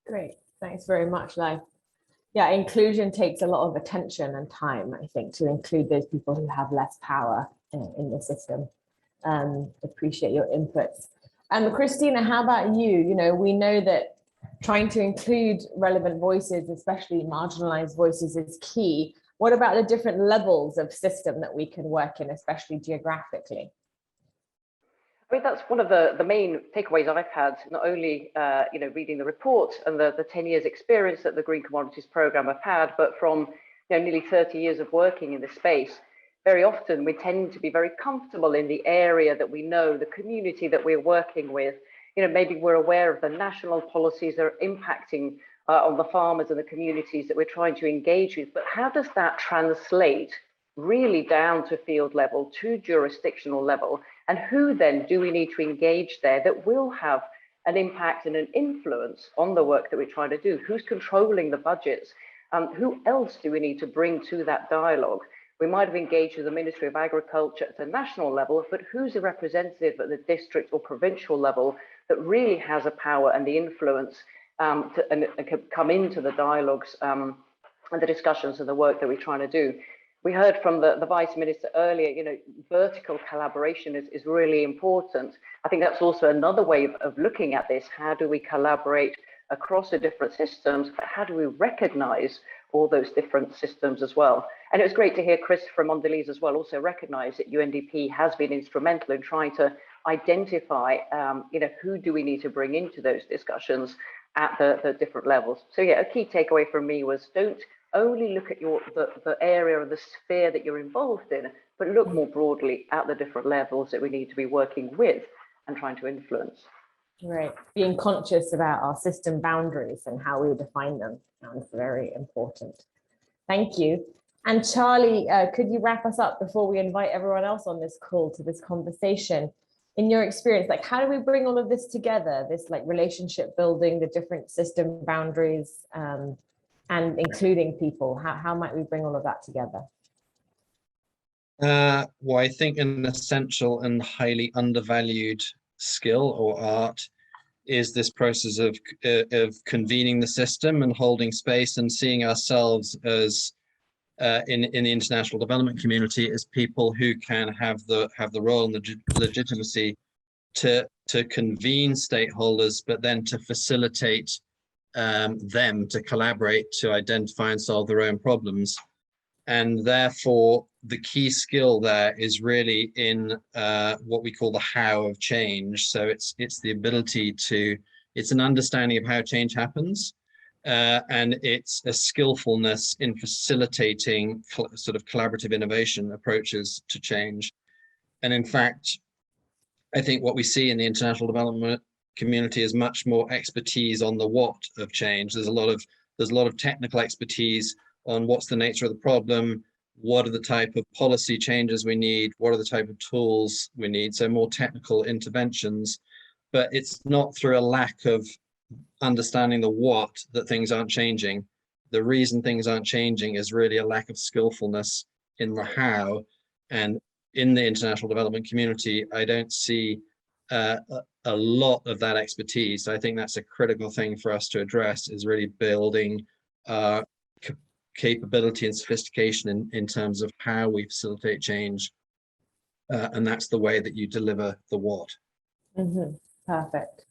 Great, thanks very much, Lai. Yeah, inclusion takes a lot of attention and time, I think, to include those people who have less power in the system. Appreciate your inputs. Christina, how about you? You know, we know that trying to include relevant voices, especially marginalized voices, is key. What about the different levels of system that we can work in, especially geographically? I mean, that's one of the main takeaways I've had, not only reading the report and the 10 years experience that the Green Commodities Programme have had, but from nearly 30 years of working in this space. Very often we tend to be very comfortable in the area that we know, the community that we're working with. Maybe we're aware of the national policies that are impacting on the farmers and the communities that we're trying to engage with, but how does that translate really down to field level, to jurisdictional level? And who then do we need to engage there that will have an impact and an influence on the work that we're trying to do? Who's controlling the budgets? Who else do we need to bring to that dialogue? We might have engaged with the Ministry of Agriculture at a national level, but who's the representative at the district or provincial level that really has a power and the influence and can come into the dialogues and the discussions and the work that we're trying to do? We heard from the Vice Minister earlier, vertical collaboration is really important. I think that's also another way of looking at this. How do we collaborate across the different systems, but how do we recognize all those different systems as well? And it was great to hear Chris from Mondelez as well also recognize that UNDP has been instrumental in trying to identify, who do we need to bring into those discussions at the different levels. So yeah, a key takeaway from me was don't only look at the area or the sphere that you're involved in, but look more broadly at the different levels that we need to be working with and trying to influence. Right, being conscious about our system boundaries and how we define them sounds very important. Thank you. And Charlie, could you wrap us up before we invite everyone else on this call to this conversation? In your experience, like how do we bring all of this together, this like relationship building, the different system boundaries, and including people? How might we bring all of that together? Well, I think an essential and highly undervalued skill or art is this process of convening the system and holding space and seeing ourselves as in the international development community as people who can have the role and the legitimacy to convene stakeholders, but then to facilitate them to collaborate to identify and solve their own problems. And therefore, the key skill there is really in what we call the how of change. So it's the ability to, it's an understanding of how change happens, and it's a skillfulness in facilitating sort of collaborative innovation approaches to change. And in fact, I think what we see in the international development community is much more expertise on the what of change. There's a lot of technical expertise on what's the nature of the problem, what are the type of policy changes we need, what are the type of tools we need, so more technical interventions. But it's not through a lack of understanding the what that things aren't changing. The reason things aren't changing is really a lack of skillfulness in the how. And in the international development community, I don't see a lot of that expertise. I think that's a critical thing for us to address, is really building capability and sophistication in terms of how we facilitate change. And that's the way that you deliver the what. Mm-hmm. Perfect.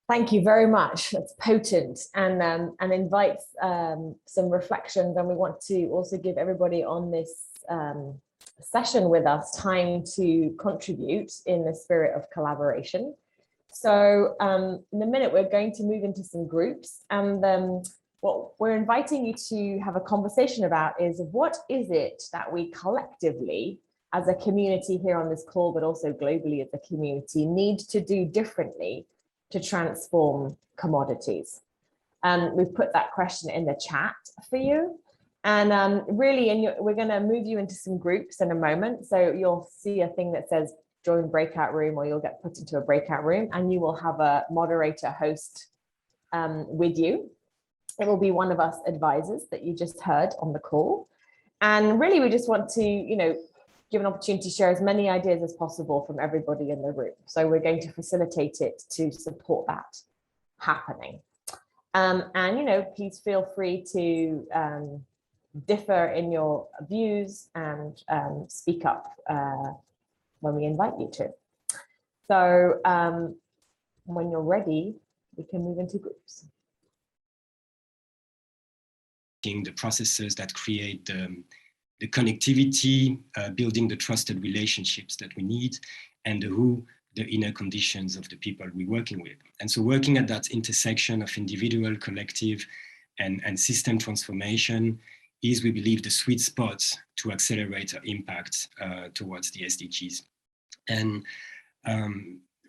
Thank you very much. That's potent and invites some reflections. And we want to also give everybody on this session with us time to contribute in the spirit of collaboration. So in a minute, we're going to move into some groups, and what we're inviting you to have a conversation about is what is it that we collectively as a community here on this call, but also globally as a community, need to do differently to transform commodities. We've put that question in the chat for you. And really, we're going to move you into some groups in a moment. So you'll see a thing that says join breakout room, or you'll get put into a breakout room, and you will have a moderator host with you. It will be one of us advisors that you just heard on the call. And really, we just want to, give an opportunity to share as many ideas as possible from everybody in the room. So we're going to facilitate it to support that happening. And, please feel free to differ in your views and speak up when we invite you to. So when you're ready, we can move into groups. The processes that create the connectivity, building the trusted relationships that we need, and the inner conditions of the people we're working with. And so working at that intersection of individual, collective, and system transformation is, we believe, the sweet spot to accelerate our impact towards the SDGs. And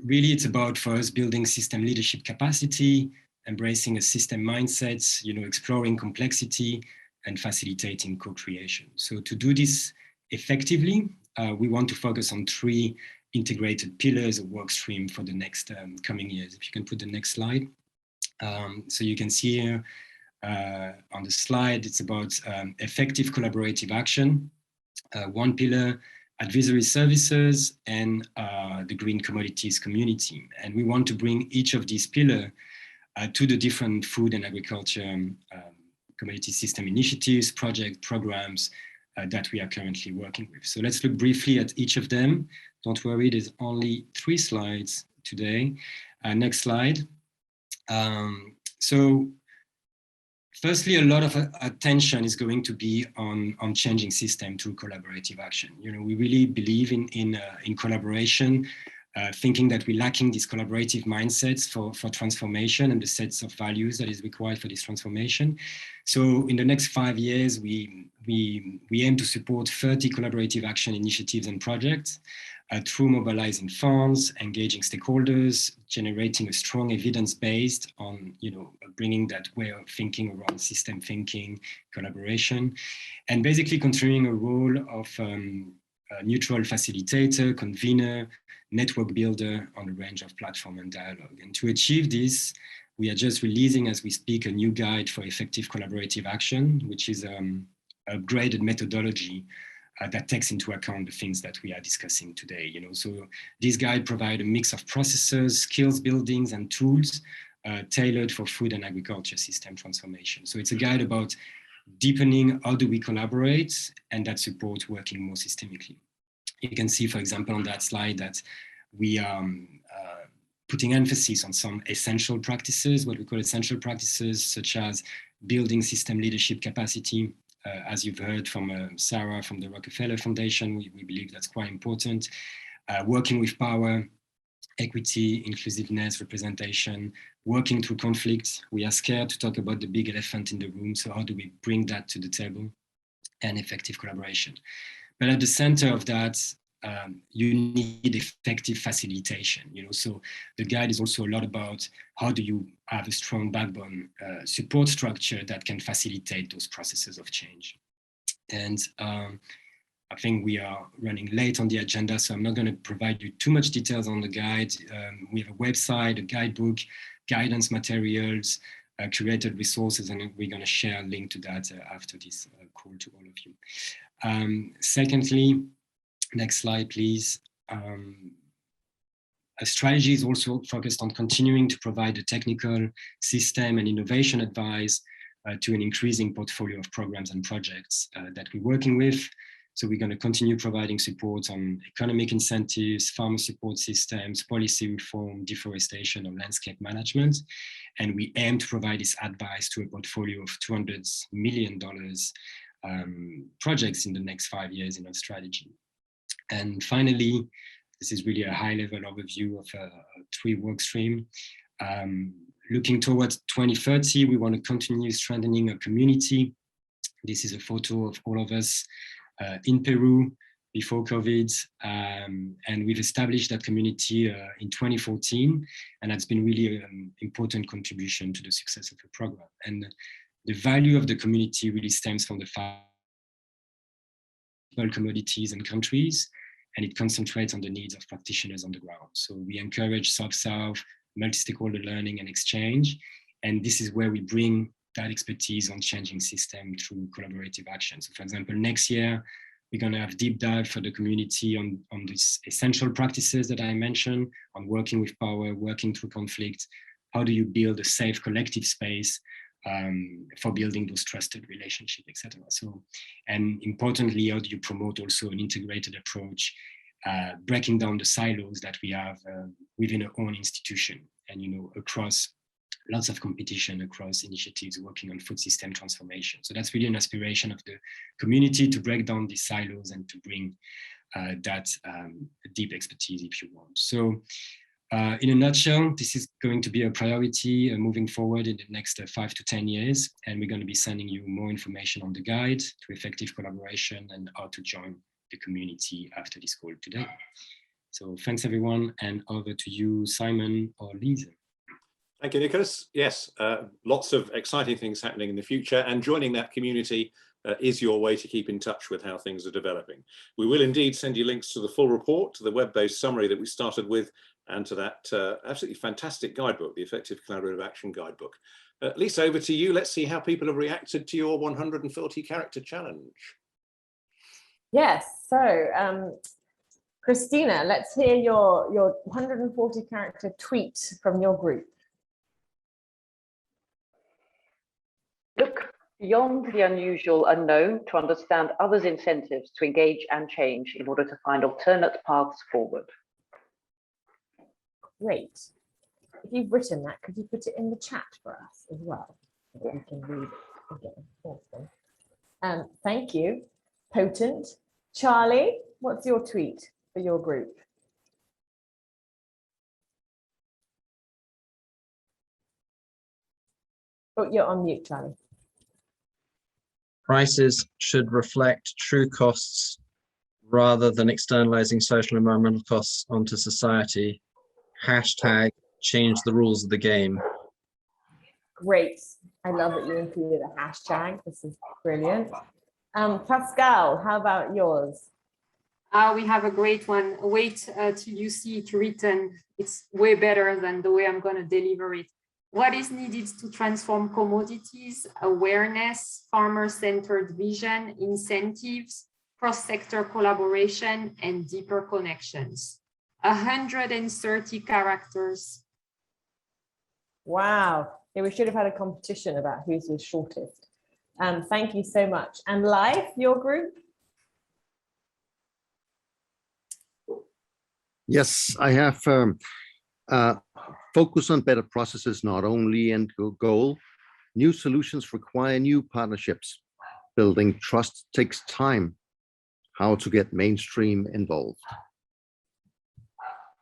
really, it's about, for us, building system leadership capacity, embracing a system mindset, exploring complexity, and facilitating co-creation. So to do this effectively, we want to focus on 3 integrated pillars of work stream for the next coming years. If you can put the next slide. So you can see here on the slide, it's about effective collaborative action, 1 pillar, advisory services, and the green commodities community. And we want to bring each of these pillars to the different food and agriculture commodity system initiatives, programs that we are currently working with. So let's look briefly at each of them. Don't worry, there's only 3 slides today. Next slide. So firstly, a lot of attention is going to be on changing system through collaborative action. We really believe in collaboration, thinking that we're lacking these collaborative mindsets for transformation and the sets of values that is required for this transformation. So in the next 5 years, we aim to support 30 collaborative action initiatives and projects through mobilizing funds, engaging stakeholders, generating a strong evidence based on, bringing that way of thinking around system thinking, collaboration, and basically continuing a role of a neutral facilitator, convener, network builder on a range of platform and dialogue. And to achieve this, we are just releasing as we speak a new guide for effective collaborative action, which is an upgraded methodology that takes into account the things that we are discussing today. So this guide provides a mix of processes, skills buildings, and tools tailored for food and agriculture system transformation. So it's a guide about deepening how do we collaborate, and that supports working more systemically. You can see, for example, on that slide that we are putting emphasis on some essential practices, what we call essential practices, such as building system leadership capacity. As you've heard from Sarah from the Rockefeller Foundation, we believe that's quite important. Working with power, equity, inclusiveness, representation, working through conflict. We are scared to talk about the big elephant in the room, so how do we bring that to the table? And effective collaboration. But at the center of that, you need effective facilitation. So the guide is also a lot about how do you have a strong backbone support structure that can facilitate those processes of change. And I think we are running late on the agenda, so I'm not going to provide you too much details on the guide. We have a website, a guidebook, guidance materials, curated resources, and we're going to share a link to that after this call to all of you. Secondly, next slide, please. A strategy is also focused on continuing to provide the technical, system, and innovation advice to an increasing portfolio of programs and projects that we're working with. So we're going to continue providing support on economic incentives, farmer support systems, policy reform, deforestation, or landscape management. And we aim to provide this advice to a portfolio of $200 million projects in the next 5 years in our strategy. And finally, this is really a high-level overview of a 3 work stream. Looking towards 2030, we want to continue strengthening our community. This is a photo of all of us in Peru before COVID, and we've established that community in 2014, and that's been really an important contribution to the success of the program. And the value of the community really stems from the fact commodities and countries, and it concentrates on the needs of practitioners on the ground. So we encourage South-South, multi-stakeholder learning and exchange, and this is where we bring that expertise on changing system through collaborative action. So for example, next year, we're going to have deep dive for the community on these essential practices that I mentioned, on working with power, working through conflict. How do you build a safe collective space for building those trusted relationships, etc. So, and importantly, how do you promote also an integrated approach, breaking down the silos that we have within our own institution, and across lots of competition across initiatives working on food system transformation. So that's really an aspiration of the community to break down these silos and to bring that deep expertise, if you want. So in a nutshell, this is going to be a priority moving forward in the next 5 to 10 years. And we're going to be sending you more information on the guide to effective collaboration and how to join the community after this call today. So thanks everyone, and over to you, Simon or Lisa. Thank you, Nicholas. Yes, lots of exciting things happening in the future, and joining that community is your way to keep in touch with how things are developing. We will indeed send you links to the full report, to the web-based summary that we started with, and to that absolutely fantastic guidebook, the Effective Collaborative Action Guidebook. Lisa, over to you. Let's see how people have reacted to your 140 character challenge. Yes, so Christina, let's hear your 140 character tweet from your group. Look beyond the unusual unknown to understand others' incentives to engage and change in order to find alternate paths forward. Great. If you've written that, could you put it in the chat for us as well? So that we can read it again. Awesome. Thank you. Potent. Charlie, what's your tweet for your group? Oh, you're on mute, Charlie. Prices should reflect true costs rather than externalizing social and environmental costs onto society. Hashtag change the rules of the game. Great. I love that you included a hashtag. This is brilliant. Pascal, how about yours? We have a great one. Wait till you see it written. It's way better than the way I'm going to deliver it. What is needed to transform commodities? Awareness, farmer-centered vision, incentives, cross-sector collaboration, and deeper connections. 130 characters. Wow. Yeah, we should have had a competition about whose was shortest. Thank you so much. And Life, your group? Yes, I have focus on better processes, not only end goal. New solutions require new partnerships. Building trust takes time. How to get mainstream involved.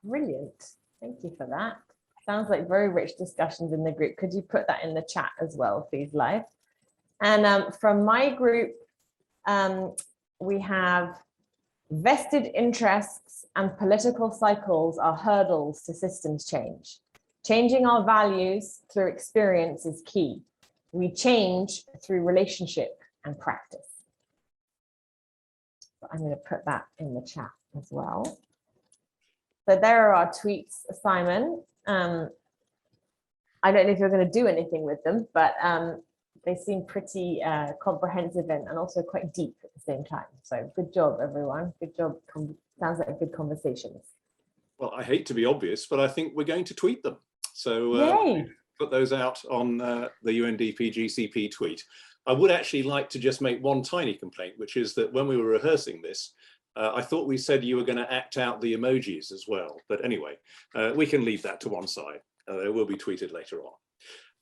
Brilliant. Thank you for that. Sounds like very rich discussions in the group. Could you put that in the chat as well, please, Life? And from my group, we have vested interests and political cycles are hurdles to systems change. Changing our values through experience is key. We change through relationship and practice. So I'm going to put that in the chat as well. So there are our tweets, Simon. I don't know if you're going to do anything with them, but they seem pretty comprehensive and also quite deep at the same time. So good job, everyone. Good job. Sounds like good conversations. Well, I hate to be obvious, but I think we're going to tweet them. So put those out on the UNDP GCP tweet. I would actually like to just make one tiny complaint, which is that when we were rehearsing this, I thought we said you were going to act out the emojis as well. But anyway, we can leave that to one side. It will be tweeted later on.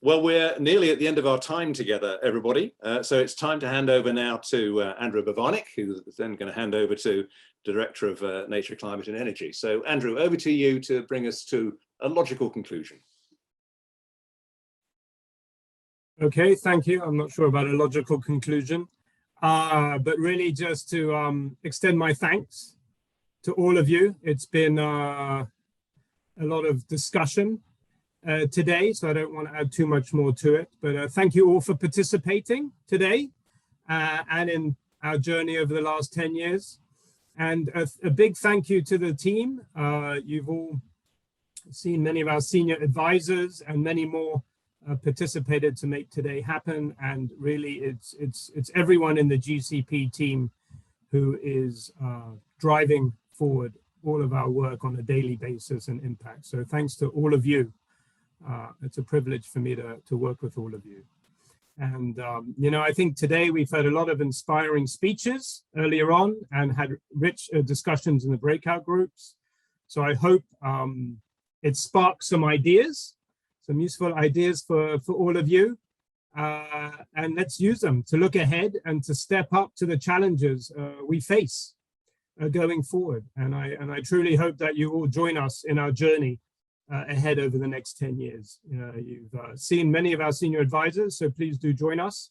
Well, we're nearly at the end of our time together, everybody. So it's time to hand over now to Andrew Bavarnik, who's then going to hand over to Director of Nature, Climate and Energy. So Andrew, over to you to bring us to a logical conclusion. Okay, thank you. I'm not sure about a logical conclusion, but really just to extend my thanks to all of you. It's been a lot of discussion today, so I don't want to add too much more to it, but thank you all for participating today and in our journey over the last 10 years. And a big thank you to the team. You've all seen many of our senior advisors and many more participated to make today happen. And really it's everyone in the GCP team who is driving forward all of our work on a daily basis and impact. So thanks to all of you. It's a privilege for me to work with all of you. And, you know, I think today we've heard a lot of inspiring speeches earlier on and had rich discussions in the breakout groups. So I hope it sparks some ideas, some useful ideas for all of you. And let's use them to look ahead and to step up to the challenges we face going forward. And I truly hope that you all join us in our journey ahead over the next 10 years. You've seen many of our senior advisors, so please do join us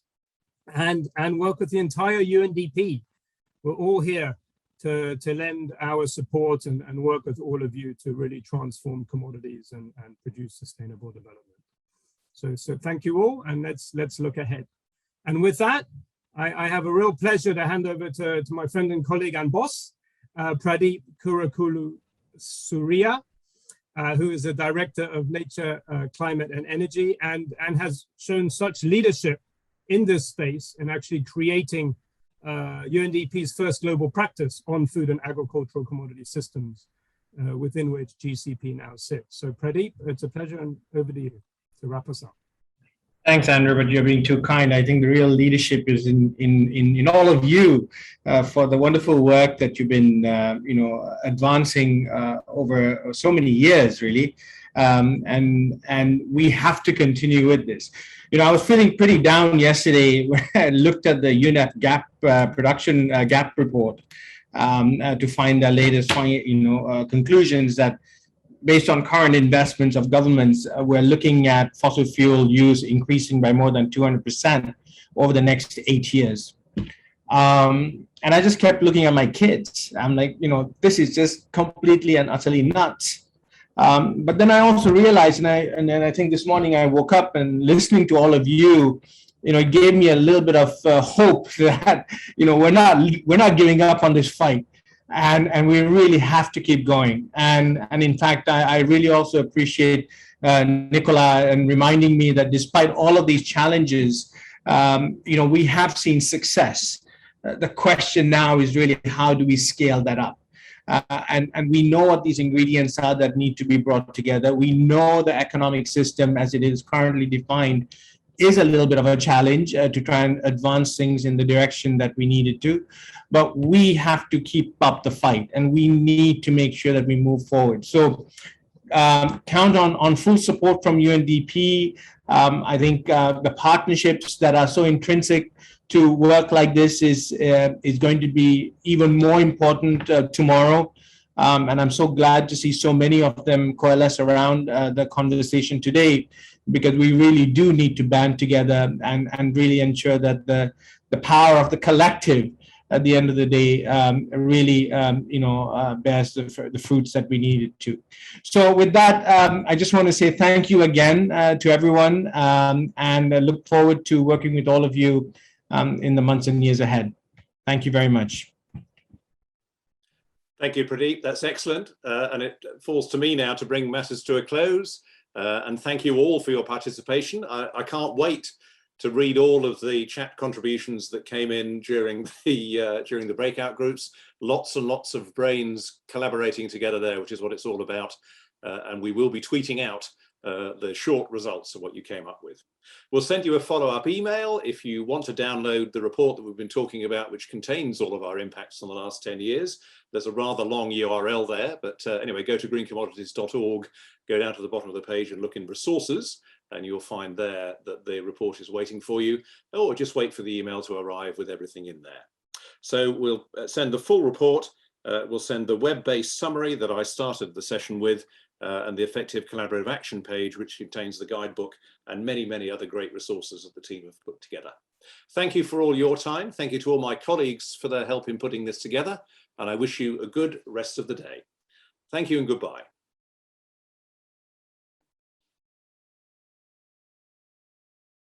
and work with the entire UNDP. We're all here to lend our support and work with all of you to really transform commodities and produce sustainable development. So thank you all, and let's look ahead. And with that, I have a real pleasure to hand over to my friend and colleague and boss, Pradeep Kurakulu Surya, who is the Director of Nature, Climate and Energy, and has shown such leadership in this space in actually creating UNDP's first global practice on food and agricultural commodity systems, within which GCP now sits. So Pradeep, it's a pleasure, and over to you to wrap us up. Thanks, Andrew, but you're being too kind. I think the real leadership is in all of you for the wonderful work that you've been, advancing over so many years, really. And we have to continue with this. You know, I was feeling pretty down yesterday when I looked at the UNEP gap production gap report to find the latest, conclusions that, based on current investments of governments, we're looking at fossil fuel use increasing by more than 200% over the next 8 years. And I just kept looking at my kids. I'm like, this is just completely and utterly nuts. But then I also realized, and then I think this morning I woke up and listening to all of you, it gave me a little bit of hope that, we're not giving up on this fight. And we really have to keep going. And in fact, I really also appreciate Nicola and reminding me that despite all of these challenges, we have seen success. The question now is really, how do we scale that up? And we know what these ingredients are that need to be brought together. We know the economic system as it is currently defined is a little bit of a challenge to try and advance things in the direction that we needed to. But we have to keep up the fight, and we need to make sure that we move forward. So count on full support from UNDP. I think the partnerships that are so intrinsic to work like this is going to be even more important tomorrow. And I'm so glad to see so many of them coalesce around the conversation today, because we really do need to band together and really ensure that the power of the collective at the end of the day really bears the fruits that we need it to. So with that, I just want to say thank you again to everyone, and I look forward to working with all of you in the months and years ahead. Thank you very much. Thank you, Pradeep. That's excellent. And it falls to me now to bring matters to a close. And thank you all for your participation. I can't wait to read all of the chat contributions that came in during the breakout groups. Lots and lots of brains collaborating together there, which is what it's all about. And we will be tweeting out the short results of what you came up with. We'll send you a follow-up email if you want to download the report that we've been talking about, which contains all of our impacts on the last 10 years. There's a rather long URL there, but anyway, go to greencommodities.org, go down to the bottom of the page and look in resources, and you'll find there that the report is waiting for you, or just wait for the email to arrive with everything in there. So we'll send the full report, we'll send the web-based summary that I started the session with, and the Effective Collaborative Action page, which contains the guidebook and many, many other great resources that the team have put together. Thank you for all your time. Thank you to all my colleagues for their help in putting this together, and I wish you a good rest of the day. Thank you and goodbye.